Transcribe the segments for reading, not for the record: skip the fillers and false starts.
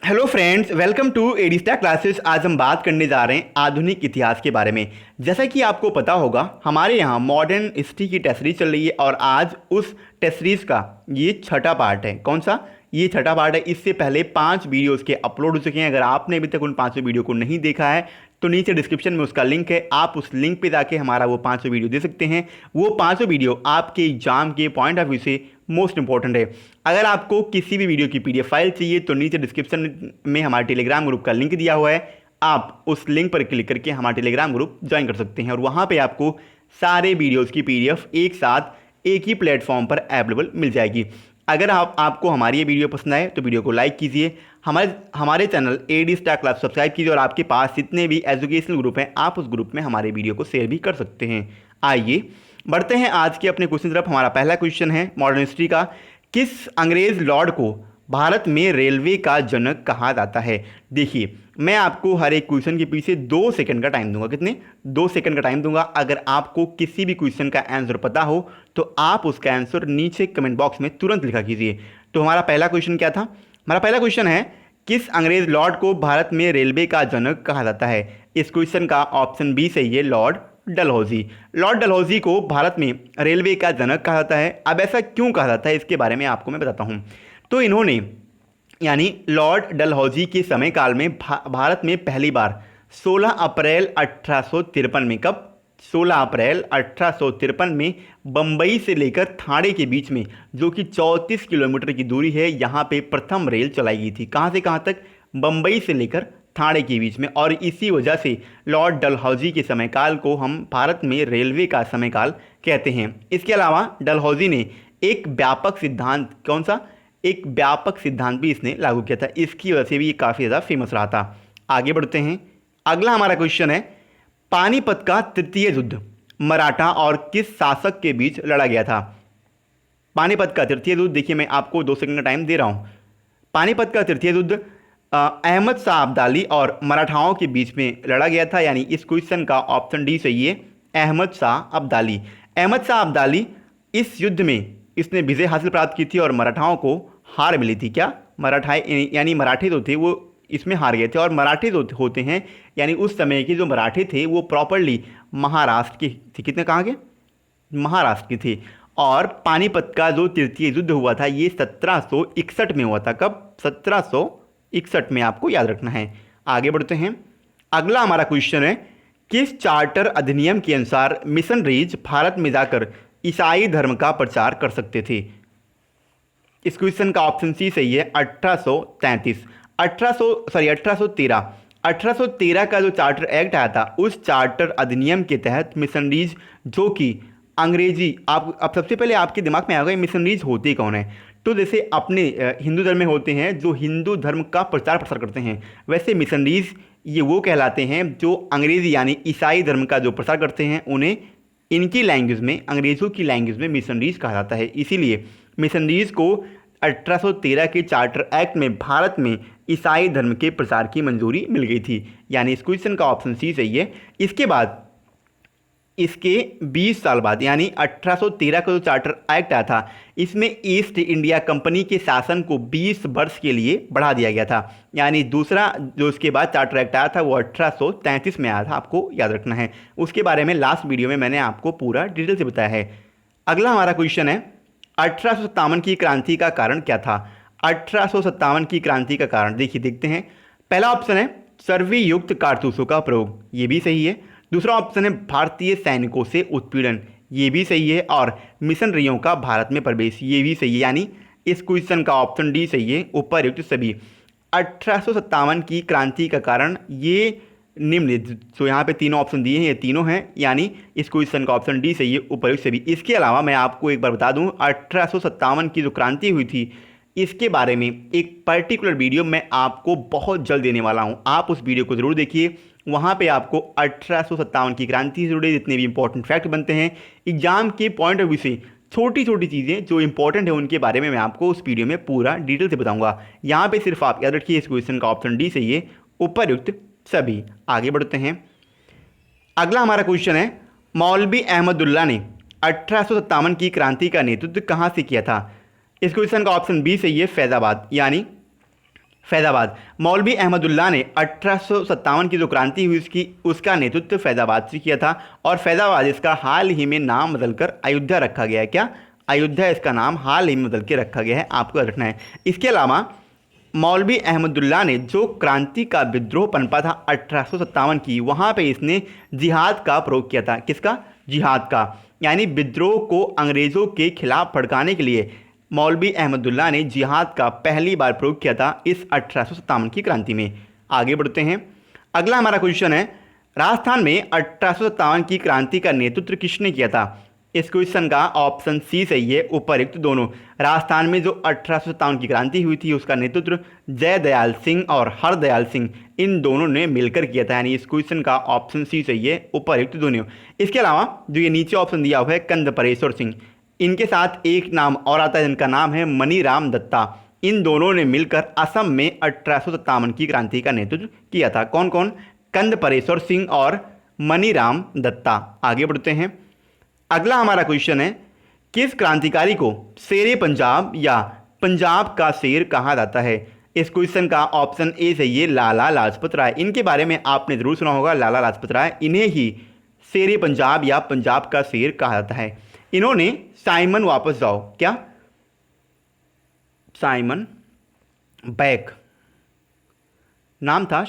Hello friends, welcome to Edista classes. आज हम बात करने जा रहे हैं आधुनिक इतिहास के बारे में। जैसा कि आपको पता होगा, हमारे यहाँ मॉडर्न हिस्ट्री की टेस्ट सीरीज चल रही है और आज उस टेस्ट सीरीज का ये छठा पार्ट है। कौन सा? ये छठा पार्ट है। इससे पहले 5 वीडियोस के अपलोड हो चुके हैं। अगर आपने अभी तक उन 5 वीडियो को नहीं देखा है तो नीचे डिस्क्रिप्शन में उसका लिंक है, आप उस लिंक पे जाके हमारा वो 5 वीडियो दे सकते हैं। वो 5 वीडियो आपके एग्जाम के पॉइंट ऑफ व्यू से मोस्ट इंपॉर्टेंट है। अगर आपको किसी भी वीडियो की पीडीएफ फाइल चाहिए तो नीचे डिस्क्रिप्शन में हमारे टेलीग्राम ग्रुप का लिंक दिया हुआ है, आप उस लिंक पर क्लिक करके हमारा टेलीग्राम ग्रुप ज्वाइन कर सकते हैं और वहाँ पे आपको सारे वीडियोस की पीडीएफ एक साथ एक ही प्लेटफॉर्म पर अवेलेबल मिल जाएगी। अगर आपको हमारी ये वीडियो पसंद आए तो वीडियो को लाइक कीजिए, हमारे channel AD Star Class subscribe कीजिए और आपके पास जितने भी एजुकेशनल ग्रुप हैं आप उस ग्रुप में हमारे वीडियो को शेयर भी कर सकते हैं। आइए बढ़ते हैं आज के अपने क्वेश्चन तरफ। हमारा पहला क्वेश्चन है मॉडर्न हिस्ट्री का, किस अंग्रेज लॉर्ड को भारत में रेलवे का जनक कहा जाता है? देखिए, मैं आपको हर एक क्वेश्चन के पीछे 2 सेकंड का टाइम दूंगा। कितने? 2 सेकंड का टाइम दूंगा। अगर आपको किसी भी क्वेश्चन का आंसर पता हो तो आप उसका आंसर नीचे कमेंट बॉक्स में तुरंत लिखा कीजिए। तो हमारा पहला क्वेश्चन क्या था? हमारा पहला क्वेश्चन है, किस अंग्रेज लॉर्ड को भारत में रेलवे का जनक कहा जाता है? इस क्वेश्चन का ऑप्शन बी सही है, लॉर्ड डलहौजी। लॉर्ड डलहौजी को भारत में रेलवे का जनक कहा जाता है। अब ऐसा क्यों कहा जाता है इसके बारे में आपको मैं बताता हूँ। तो इन्होंने यानी लॉर्ड डलहौजी के समय काल में भारत में पहली बार 16 अप्रैल 1853 में, कब? 16 अप्रैल 1853 में बम्बई से लेकर थाने के बीच में, जो कि 34 किलोमीटर की दूरी है, यहाँ पे प्रथम रेल चलाई गई थी। कहाँ से कहाँ तक? बम्बई से लेकर थाने के बीच में। और इसी वजह से लॉर्ड डलहौजी के समयकाल को हम भारत में रेलवे का समयकाल कहते हैं। इसके अलावा डलहौजी ने एक व्यापक सिद्धांत, कौन सा? एक व्यापक सिद्धांत भी इसने लागू किया था। इसकी वजह से भी ये काफ़ी ज़्यादा फेमस रहा था। आगे बढ़ते हैं। अगला हमारा क्वेश्चन है, पानीपत का तृतीय युद्ध मराठा और किस शासक के बीच लड़ा गया था? पानीपत का तृतीय युद्ध, देखिए मैं आपको 2 सेकंड का टाइम दे रहा हूँ। पानीपत का तृतीय युद्ध अहमद शाह अब्दाली और मराठाओं के बीच में लड़ा गया था। यानी इस क्वेश्चन का ऑप्शन डी सही है, अहमद शाह अब्दाली। अहमद शाह अब्दाली इस युद्ध में इसने विजय हासिल प्राप्त की थी और मराठाओं को हार मिली थी। क्या? मराठाई यानी मराठी जो थे वो इसमें हार गए थे। और मराठी जो होते हैं यानी उस समय के जो मराठी थे वो प्रॉपरली महाराष्ट्र के थे। कितने? कहाँ के? महाराष्ट्र के थे। और पानीपत का जो तृतीय युद्ध हुआ था ये 1761 में हुआ था। कब? 1761 में, आपको याद रखना है। आगे बढ़ते हैं। अगला हमारा क्वेश्चन है, किस चार्टर अधिनियम के अनुसार मिशनरीज भारत में जाकर ईसाई धर्म का प्रचार कर सकते थे? इस क्वेश्चन का ऑप्शन सी सही है, 1833। 1813 का जो चार्टर एक्ट आया था उस चार्टर अधिनियम के तहत मिशनरीज, जो कि अंग्रेजी, आप अब सबसे पहले आपके दिमाग में आएगा मिशनरीज होते कौन है? तो जैसे अपने हिंदू धर्म में होते हैं जो हिंदू धर्म का प्रचार प्रसार करते हैं, वैसे मिशनरीज ये वो कहलाते हैं जो अंग्रेजी यानी ईसाई धर्म का जो प्रसार करते हैं, उन्हें इनकी लैंग्वेज में, अंग्रेज़ों की लैंग्वेज में मिशनरीज कहा जाता है। इसीलिए मिशनरीज को 1813 के चार्टर एक्ट में भारत में ईसाई धर्म के प्रसार की मंजूरी मिल गई थी। यानी इस क्वेश्चन का ऑप्शन सी सही है। इसके बाद इसके 20 साल बाद यानी 1813 का जो चार्टर एक्ट आया था इसमें ईस्ट इंडिया कंपनी के शासन को 20 वर्ष के लिए बढ़ा दिया गया था। यानी दूसरा जो इसके बाद चार्टर एक्ट आया था वो 1833 में आया था, आपको याद रखना है। उसके बारे में लास्ट वीडियो में मैंने आपको पूरा डिटेल से बताया है। अगला हमारा क्वेश्चन है, 1857 की क्रांति का कारण क्या था? 1857 की क्रांति का कारण देखिए, देखते हैं। पहला ऑप्शन है चर्बी युक्त कारतूसों का प्रयोग, ये भी सही है। दूसरा ऑप्शन है भारतीय सैनिकों से उत्पीड़न, ये भी सही है। और मिशनरियों का भारत में प्रवेश, ये भी सही है। यानी इस क्वेश्चन का ऑप्शन डी सही है, उपर्युक्त सभी। 1857 की क्रांति का कारण ये निम्नलिखित, तो यहाँ पे तीनों ऑप्शन दिए हैं, ये तीनों हैं। यानी इस क्वेश्चन का ऑप्शन डी सही है, उपर्युक्त सभी। इसके अलावा मैं आपको एक बार बता दूँ, 1857 की जो क्रांति हुई थी इसके बारे में एक पर्टिकुलर वीडियो मैं आपको बहुत जल्द देने वाला हूँ, आप उस वीडियो को ज़रूर देखिए। वहाँ पे आपको 1857 की क्रांति से जुड़े जितने भी इंपॉर्टेंट फैक्ट बनते हैं एग्जाम के पॉइंट ऑफ व्यू से, छोटी छोटी चीज़ें जो इंपॉर्टेंट है उनके बारे में मैं आपको उस वीडियो में पूरा डिटेल से बताऊंगा। यहाँ पे सिर्फ आप याद रखिए इस क्वेश्चन का ऑप्शन डी सही है, उपर्युक्त सभी। आगे बढ़ते हैं। अगला हमारा क्वेश्चन है, मौलवी अहमदुल्ला ने 1857 की क्रांति का नेतृत्व कहाँ से किया था? इस क्वेश्चन का ऑप्शन बी सही है, फैजाबाद। यानी फैज़ाबाद। मौलवी अहमदुल्ला ने 1857 की जो क्रांति हुई उसका नेतृत्व फैज़ाबाद से किया था और फैज़ाबाद इसका हाल ही में नाम बदलकर अयोध्या रखा गया है। क्या? अयोध्या इसका नाम हाल ही में बदल के रखा गया है, आपको याद रखना है। इसके अलावा मौलवी अहमदुल्ला ने जो क्रांति का विद्रोह पनपा था 1857 की, वहाँ पे इसने जिहाद का प्रयोग किया था। किसका? जिहाद का, यानी विद्रोह को अंग्रेज़ों के खिलाफ भड़काने के लिए मौलवी अहमदुल्ला ने जिहाद का पहली बार प्रयोग किया था इस 1857 की क्रांति में। आगे बढ़ते हैं। अगला हमारा क्वेश्चन है, राजस्थान में 1857 की क्रांति का नेतृत्व किसने किया था? इस क्वेश्चन का ऑप्शन सी सही है, उपयुक्त दोनों। राजस्थान में जो 1857 की क्रांति हुई थी उसका नेतृत्व जयदयाल सिंह और हरदयाल सिंह इन दोनों ने मिलकर किया था, यानी इस क्वेश्चन का ऑप्शन सी सही है, उपयुक्त दोनों। इसके अलावा जो ये नीचे ऑप्शन दिया हुआ है कंदपरेश्वर सिंह, इनके साथ एक नाम और आता है जिनका नाम है मनीराम दत्ता। इन दोनों ने मिलकर असम में 1857 की क्रांति का नेतृत्व किया था। कौन कौन? कंदपरेश्वर सिंह और मनीराम दत्ता। आगे बढ़ते हैं। अगला हमारा क्वेश्चन है, किस क्रांतिकारी को शेरे पंजाब या पंजाब का शेर कहा जाता है? इस क्वेश्चन का ऑप्शन ए सही है, लाला लाजपत राय। इनके बारे में आपने जरूर सुना होगा, लाला लाजपत राय, इन्हें ही शेरे पंजाब या पंजाब का शेर कहा जाता है। इन्होंने साइमन वापस जाओ, क्या? साइमन बैक नाम था,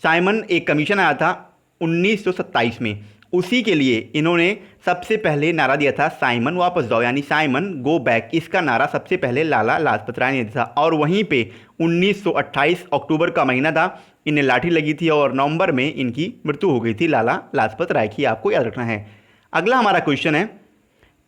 साइमन एक कमीशन आया था 1927 में, उसी के लिए इन्होंने सबसे पहले नारा दिया था साइमन वापस जाओ, यानी साइमन गो बैक। इसका नारा सबसे पहले लाला लाजपत राय ने दिया था और वहीं पे 1928 अक्टूबर का महीना था, इन्हें लाठी लगी थी और नवंबर में इनकी मृत्यु हो गई थी लाला लाजपत राय की, आपको याद रखना है। अगला हमारा क्वेश्चन है,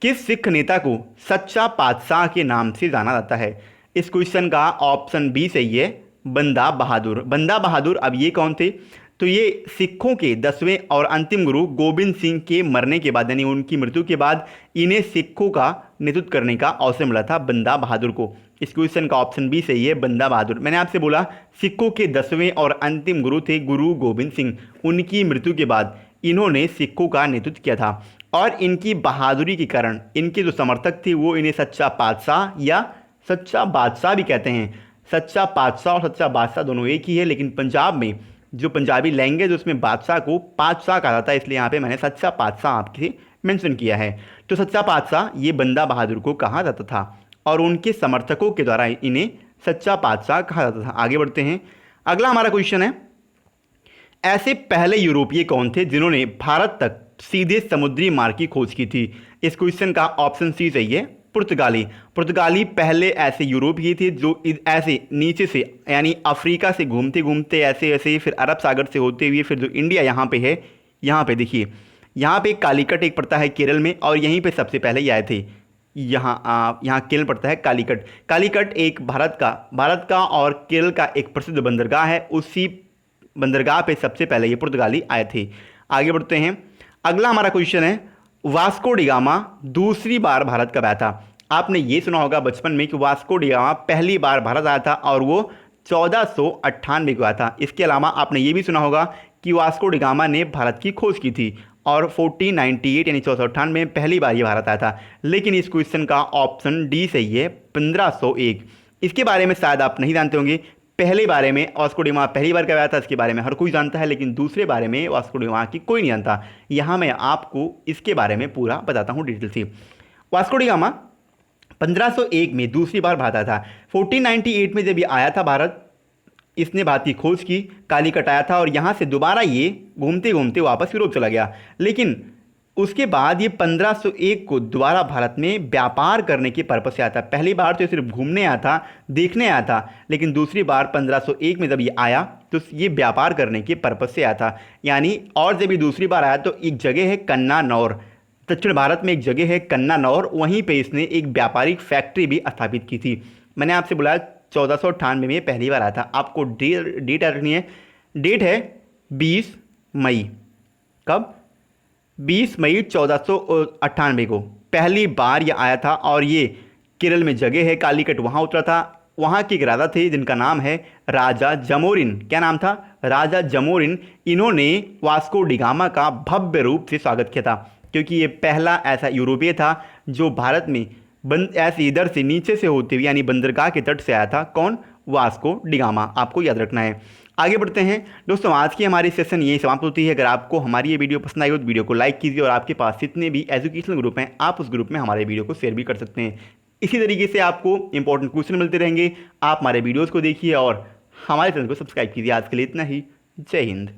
किस सिख नेता को सच्चा पातशाह के नाम से जाना जाता है? इस क्वेश्चन का ऑप्शन बी सही है, बंदा बहादुर। बंदा बहादुर अब ये कौन थे? तो ये सिखों के 10वें और अंतिम गुरु गोबिंद सिंह के मरने के बाद, यानी उनकी मृत्यु के बाद इन्हें सिखों का नेतृत्व करने का अवसर मिला था, बंदा बहादुर को। इस क्वेश्चन का ऑप्शन बी सही है, बंदा बहादुर। मैंने आपसे बोला सिखों के 10वें और अंतिम गुरु थे गुरु गोबिंद सिंह, उनकी मृत्यु के बाद इन्होंने सिखों का नेतृत्व किया था और इनकी बहादुरी के कारण इनके जो समर्थक थे वो इन्हें सच्चा पातशाह या सच्चा बादशाह भी कहते हैं। सच्चा पातशाह और सच्चा बादशाह दोनों एक ही है, लेकिन पंजाब में जो पंजाबी लैंग्वेज उसमें बादशाह को पातशाह कहा जाता है, इसलिए यहाँ पे मैंने सच्चा पातशाह आपके मेंशन किया है। तो सच्चा पातशाह ये बंदा बहादुर को कहा जाता था और उनके समर्थकों के द्वारा इन्हें सच्चा पातशाह कहा जाता था। आगे बढ़ते हैं। अगला हमारा क्वेश्चन है, ऐसे पहले यूरोपीय कौन थे जिन्होंने भारत तक सीधे समुद्री मार्ग की खोज की थी? इस क्वेश्चन का ऑप्शन सी सही है, पुर्तगाली। पुर्तगाली पहले ऐसे यूरोपीय थे जो ऐसे नीचे से, यानी अफ्रीका से घूमते घूमते ऐसे ऐसे फिर अरब सागर से होते हुए फिर जो इंडिया यहाँ पे है, यहाँ पे देखिए, यहाँ पे कालीकट एक पड़ता है केरल में और यहीं पे सबसे पहले ये आए थे। यहाँ केरल पड़ता है कालीकट। कालीकट एक भारत का और केरल का एक प्रसिद्ध बंदरगाह है, उसी बंदरगाह पे सबसे पहले ये पुर्तगाली आए थे। आगे बढ़ते हैं। अगला हमारा क्वेश्चन है, वास्को डिगामा दूसरी बार भारत कब आया था? आपने ये सुना होगा बचपन में कि वास्को डिगामा पहली बार भारत आया था और वो 1498 को आया था। इसके अलावा आपने ये भी सुना होगा कि वास्को डिगामा ने भारत की खोज की थी और 1498 यानी 1498 में पहली बार ये भारत आया था। लेकिन इस क्वेश्चन का ऑप्शन डी सही है, 1501। इसके बारे में शायद आप नहीं जानते होंगे। पहले बारे में वास्को डिगामा पहली बार कब आया था इसके बारे में हर कोई जानता है, लेकिन दूसरे बारे में वास्को डिगामा की कोई नहीं जानता। यहाँ मैं आपको इसके बारे में पूरा बताता हूँ डिटेल से। वास्को डिगामा 1501 में दूसरी बार भारत आया था। 1498 में जब ये आया था भारत, इसने भारत की खोज की, कालीकट आया था और यहाँ से दोबारा ये घूमते घूमते वापस यूरोप चला गया। लेकिन उसके बाद ये 1501 को दोबारा भारत में व्यापार करने के पर्पज से आया था। पहली बार तो ये सिर्फ घूमने आया था, देखने आया था, लेकिन दूसरी बार 1501 में जब ये आया तो ये व्यापार करने के पर्पज से आया था। यानी और जब ये दूसरी बार आया तो एक जगह है कन्नानौर, दक्षिण भारत में एक जगह है कन्नानौर, वहीं पे इसने एक व्यापारिक फैक्ट्री भी स्थापित की थी। मैंने आपसे बोला 1498 में पहली बार आया था। आपको डेट रखनी है, डेट है 20 मई। कब? 20 मई 1498 को पहली बार ये आया था और ये केरल में जगह है कालीकट, वहाँ उतरा था। वहाँ के एक राजा थे जिनका नाम है राजा जमोरिन। क्या नाम था? राजा जमोरिन। इन्होंने वास्को डिगामा का भव्य रूप से स्वागत किया था, क्योंकि ये पहला ऐसा यूरोपीय था जो भारत में ऐसे इधर से नीचे से होते हुए यानी बंदरगाह के तट से आया था। कौन? वास्को डिगामा, आपको याद रखना है। आगे बढ़ते हैं दोस्तों, आज की हमारी सेशन यही समाप्त होती है। अगर आपको हमारी ये वीडियो पसंद आई हो तो वीडियो को लाइक कीजिए, और आपके पास जितने भी एजुकेशनल ग्रुप हैं आप उस ग्रुप में हमारे वीडियो को शेयर भी कर सकते हैं। इसी तरीके से आपको इंपॉर्टेंट क्वेश्चन मिलते रहेंगे। आप हमारे वीडियोज़ को देखिए और हमारे चैनल को सब्सक्राइब कीजिए। आज के लिए इतना ही। जय हिंद।